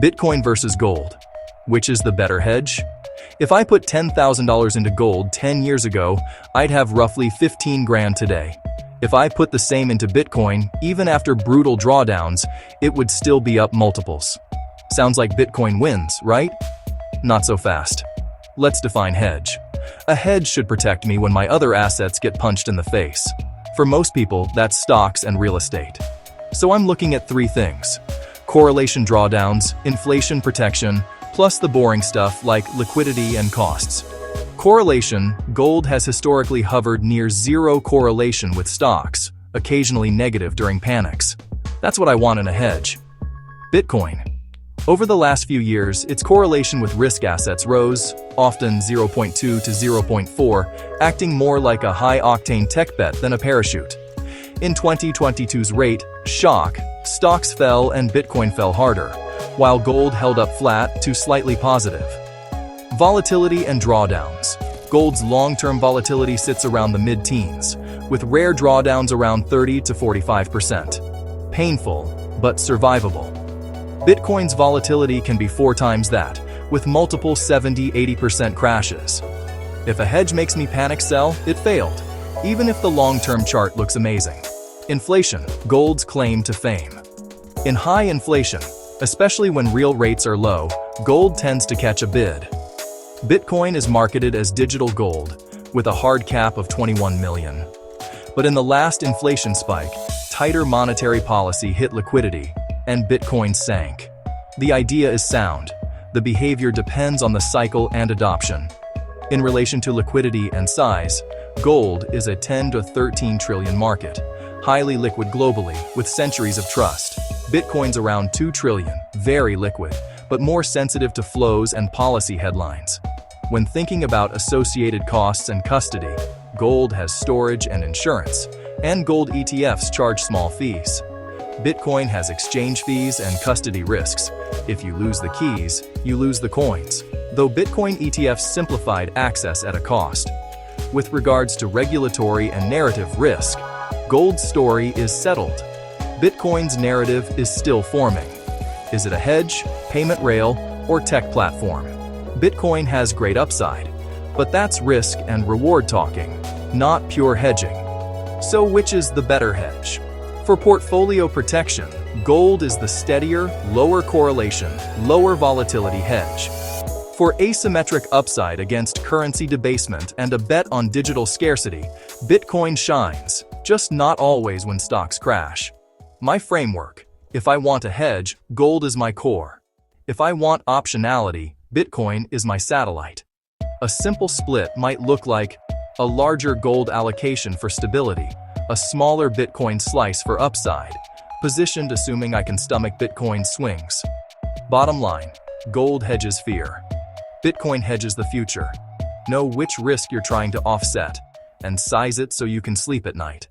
Bitcoin versus gold. Which is the better hedge? If I put $10,000 into gold 10 years ago, I'd have roughly 15 grand today. If I put the same into Bitcoin, even after brutal drawdowns, it would still be up multiples. Sounds like Bitcoin wins, right? Not so fast. Let's define hedge. A hedge should protect me when my other assets get punched in the face. For most people, that's stocks and real estate. So I'm looking at three things: correlation drawdowns, inflation protection, plus the boring stuff like liquidity and costs. Correlation: gold has historically hovered near zero correlation with stocks, occasionally negative during panics. That's what I want in a hedge. Bitcoin. Over the last few years, its correlation with risk assets rose, often 0.2 to 0.4, acting more like a high-octane tech bet than a parachute. In 2022's rate shock, stocks fell and Bitcoin fell harder, while gold held up flat to slightly positive. Volatility and drawdowns. Gold's long-term volatility sits around the mid-teens, with rare drawdowns around 30 to 45%. Painful, but survivable. Bitcoin's volatility can be 4 times that, with multiple 70–80% crashes. If a hedge makes me panic sell, it failed, even if the long-term chart looks amazing. Inflation, gold's claim to fame. In high inflation, especially when real rates are low, gold tends to catch a bid. Bitcoin is marketed as digital gold, with a hard cap of 21 million. But in the last inflation spike, tighter monetary policy hit liquidity, and Bitcoin sank. The idea is sound. The behavior depends on the cycle and adoption. In relation to liquidity and size, gold is a 10 to 13 trillion market, highly liquid globally, with centuries of trust. Bitcoin's around 2 trillion, very liquid, but more sensitive to flows and policy headlines. When thinking about associated costs and custody, gold has storage and insurance, and gold ETFs charge small fees. Bitcoin has exchange fees and custody risks. If you lose the keys, you lose the coins, though Bitcoin ETFs simplified access at a cost. With regards to regulatory and narrative risk, gold's story is settled. Bitcoin's narrative is still forming. Is it a hedge, payment rail, or tech platform? Bitcoin has great upside, but that's risk and reward talking, not pure hedging. So which is the better hedge? For portfolio protection, gold is the steadier, lower correlation, lower volatility hedge. For asymmetric upside against currency debasement and a bet on digital scarcity, Bitcoin shines, just not always when stocks crash. My framework: if I want a hedge, gold is my core. If I want optionality, Bitcoin is my satellite. A simple split might look like a larger gold allocation for stability, a smaller Bitcoin slice for upside, positioned assuming I can stomach Bitcoin swings. Bottom line: gold hedges fear. Bitcoin hedges the future. Know which risk you're trying to offset, and size it so you can sleep at night.